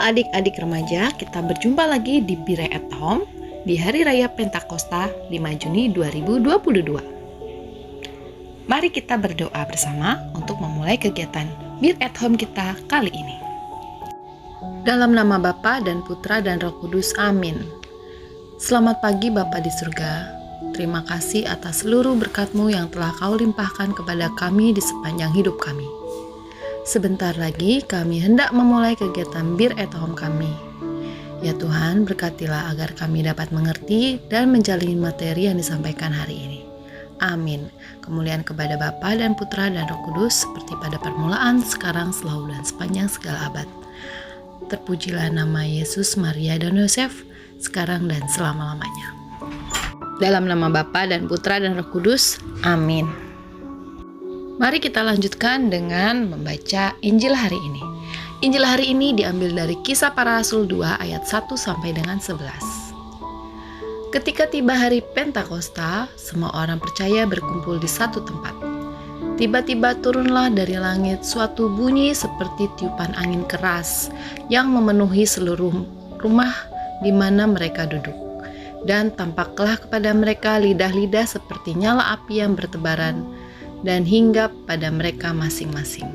adik-adik remaja, kita berjumpa lagi di Bire at Home di Hari Raya Pentakosta 5 Juni 2022. Mari kita berdoa bersama untuk memulai kegiatan Bire at Home kita kali ini. Dalam nama Bapa dan Putra dan Roh Kudus, amin. Selamat pagi Bapa di surga. Terima kasih atas seluruh berkat-Mu yang telah Kau limpahkan kepada kami di sepanjang hidup kami. Sebentar lagi kami hendak memulai kegiatan Bire at Home kami. Ya Tuhan, berkatilah agar kami dapat mengerti dan menjalani materi yang disampaikan hari ini. Amin. Kemuliaan kepada Bapa dan Putra dan Roh Kudus, seperti pada permulaan, sekarang, selalu, dan sepanjang segala abad. Terpujilah nama Yesus, Maria, dan Yosef, sekarang dan selama-lamanya. Dalam nama Bapa dan Putra dan Roh Kudus, amin. Mari kita lanjutkan dengan membaca Injil hari ini. Injil hari ini diambil dari Kisah Para Rasul 2 ayat 1 sampai dengan 11. Ketika tiba hari Pentakosta, semua orang percaya berkumpul di satu tempat. Tiba-tiba turunlah dari langit suatu bunyi seperti tiupan angin keras yang memenuhi seluruh rumah di mana mereka duduk. Dan tampaklah kepada mereka lidah-lidah seperti nyala api yang bertebaran dan hinggap pada mereka masing-masing.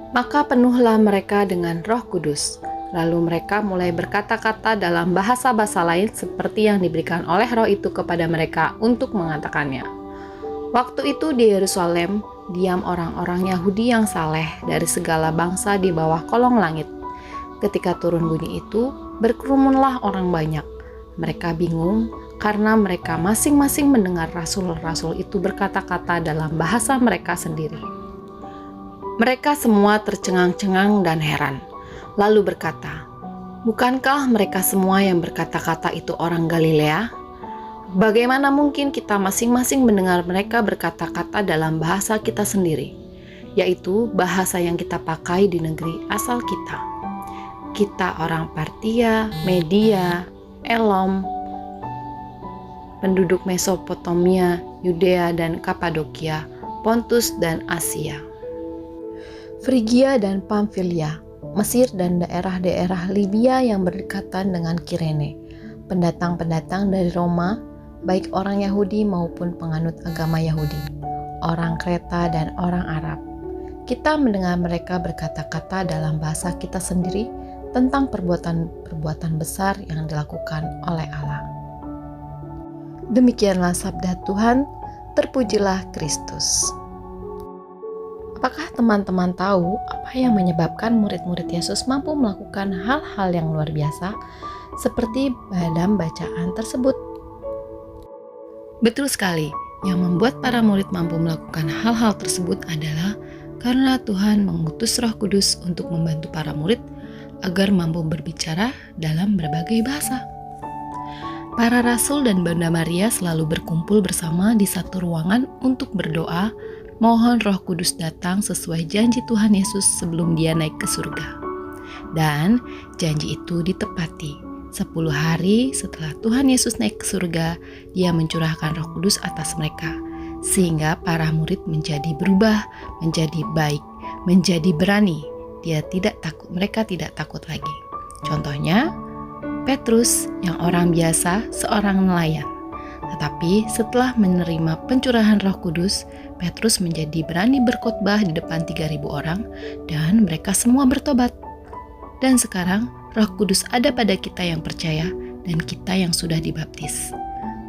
Maka penuhlah mereka dengan Roh Kudus. Lalu mereka mulai berkata-kata dalam bahasa-bahasa lain seperti yang diberikan oleh Roh itu kepada mereka untuk mengatakannya. Waktu itu di Yerusalem diam orang-orang Yahudi yang saleh dari segala bangsa di bawah kolong langit. Ketika turun bunyi itu, berkerumunlah orang banyak. Mereka bingung karena mereka masing-masing mendengar rasul-rasul itu berkata-kata dalam bahasa mereka sendiri. Mereka semua tercengang-cengang dan heran, lalu berkata, "Bukankah mereka semua yang berkata-kata itu orang Galilea? Bagaimana mungkin kita masing-masing mendengar mereka berkata-kata dalam bahasa kita sendiri, yaitu bahasa yang kita pakai di negeri asal kita? Kita orang Partia, Media, Elom, penduduk Mesopotamia, Yudea dan Kapadokia, Pontus dan Asia, Frigia dan Pamfilia, Mesir dan daerah-daerah Libya yang berdekatan dengan Kirene, pendatang-pendatang dari Roma, baik orang Yahudi maupun penganut agama Yahudi, orang Kreta dan orang Arab. Kita mendengar mereka berkata-kata dalam bahasa kita sendiri tentang perbuatan besar yang dilakukan oleh Allah." Demikianlah sabda Tuhan, terpujilah Kristus. Apakah teman-teman tahu apa yang menyebabkan murid-murid Yesus mampu melakukan hal-hal yang luar biasa seperti dalam bacaan tersebut? Betul sekali, yang membuat para murid mampu melakukan hal-hal tersebut adalah karena Tuhan mengutus Roh Kudus untuk membantu para murid agar mampu berbicara dalam berbagai bahasa. Para rasul dan Bunda Maria selalu berkumpul bersama di satu ruangan untuk berdoa, mohon Roh Kudus datang sesuai janji Tuhan Yesus sebelum Dia naik ke surga. Dan janji itu ditepati. 10 hari setelah Tuhan Yesus naik ke surga, Dia mencurahkan Roh Kudus atas mereka, sehingga para murid menjadi berubah, menjadi baik, menjadi berani. Mereka tidak takut lagi. Contohnya, Petrus yang orang biasa, seorang nelayan. Tetapi setelah menerima pencurahan Roh Kudus, Petrus menjadi berani berkhotbah di depan 3.000 orang dan mereka semua bertobat. Dan sekarang Roh Kudus ada pada kita yang percaya dan kita yang sudah dibaptis.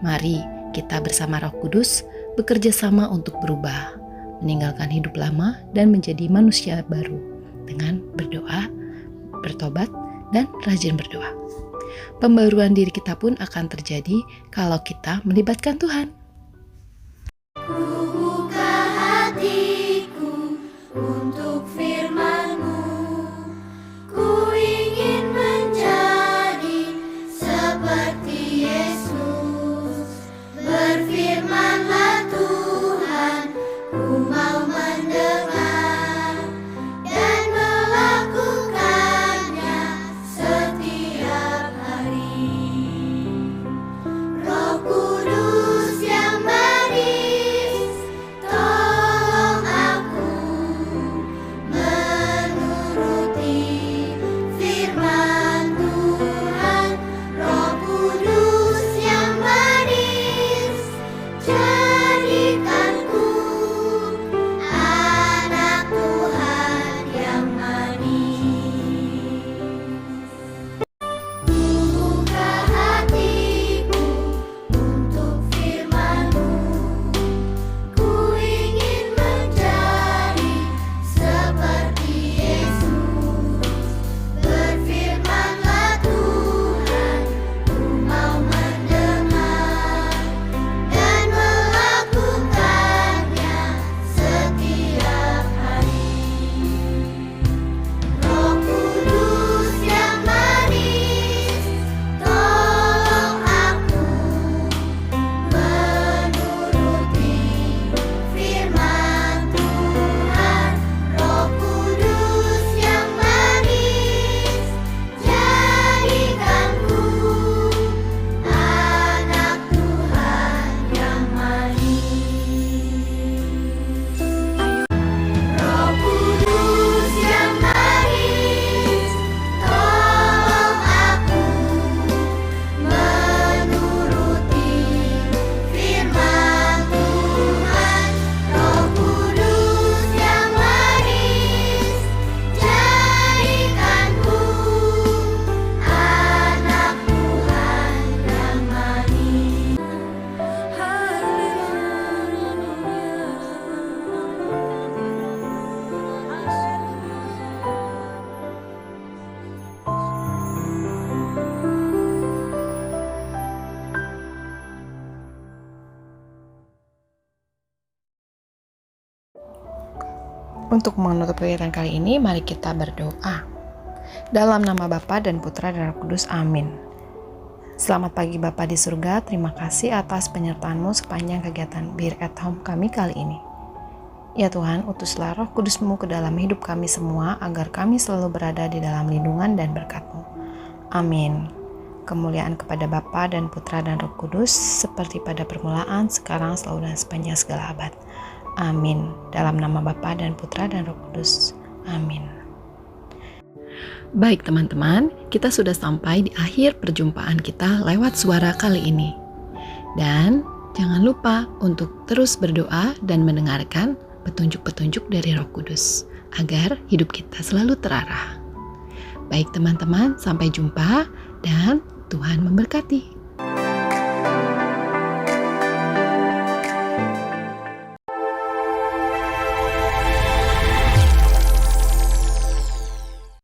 Mari kita bersama Roh Kudus bekerja sama untuk berubah, meninggalkan hidup lama dan menjadi manusia baru dengan berdoa, bertobat, dan rajin berdoa. Pembaruan diri kita pun akan terjadi kalau kita melibatkan Tuhan. Ku buka hatiku untuk firman-Mu, ku ingin menjadi seperti Yesus. Berfirmanlah Tuhan, ku mau mendengar dan melakukannya setiap hari. Roh Kudus yang Untuk menutup kegiatan kali ini, mari kita berdoa. Dalam nama Bapa dan Putra dan Roh Kudus, amin. Selamat pagi Bapa di surga, terima kasih atas penyertaan-Mu sepanjang kegiatan Bir at Home kami kali ini. Ya Tuhan, utuslah Roh Kudus-Mu ke dalam hidup kami semua, agar kami selalu berada di dalam lindungan dan berkat-Mu. Amin. Kemuliaan kepada Bapa dan Putra dan Roh Kudus, seperti pada permulaan, sekarang, selalu, dan sepanjang segala abad. Amin. Dalam nama Bapa dan Putra dan Roh Kudus. Amin. Baik teman-teman, kita sudah sampai di akhir perjumpaan kita lewat suara kali ini. Dan jangan lupa untuk terus berdoa dan mendengarkan petunjuk-petunjuk dari Roh Kudus, agar hidup kita selalu terarah. Baik teman-teman, sampai jumpa dan Tuhan memberkati.